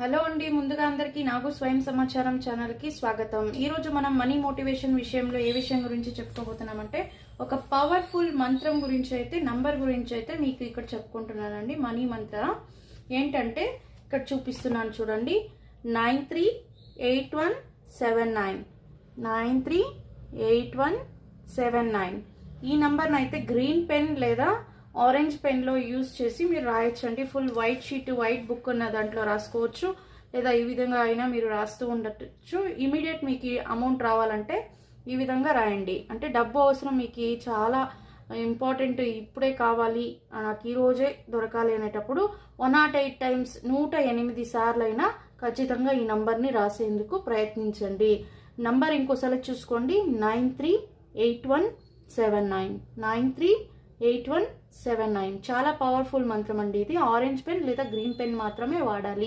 Hello అండి, ముందుగా అందరికీ నాగు స్వయం సమాచారం ఛానల్కి స్వాగతం. ఈరోజు మనం మనీ మోటివేషన్ విషయంలో ఏ విషయం గురించి చెప్పుకోబోతున్నామంటే ఒక పవర్ఫుల్ మంత్రం గురించి అయితే నంబర్ గురించి అయితే మీకు ఇక్కడ చెప్పుకుంటున్నానండి. మనీ మంత్ర ఏంటంటే ఇక్కడ చూపిస్తున్నాను చూడండి, 938179 938179. ఈ నంబర్ని అయితే గ్రీన్ పెన్ లేదా ఆరెంజ్ పెన్ లో యూజ్ చేసి మీరు రాయొచ్చండి. Full white sheet, white book ఉన్న దాంట్లో రాసుకోవచ్చు, లేదా ఈ విధంగా అయినా మీరు రాస్తూ ఉండొచ్చు. ఇమీడియట్ మీకు అమౌంట్ రావాలంటే ఈ విధంగా రాయండి. అంటే డబ్బు అవసరం మీకు చాలా ఇంపార్టెంట్, ఇప్పుడే కావాలి, నాకు ఈ రోజే దొరకాలి అనేటప్పుడు 108 టైమ్స్ 108 సార్లు అయినా ఖచ్చితంగా ఈ నంబర్ని రాసేందుకు ప్రయత్నించండి. నంబర్ ఇంకోసారి చూసుకోండి, 938179 938179. చాలా పవర్ఫుల్ మంత్రం అండి ఇది. ఆరెంజ్ పెన్ లేదా గ్రీన్ పెన్ మాత్రమే వాడాలి.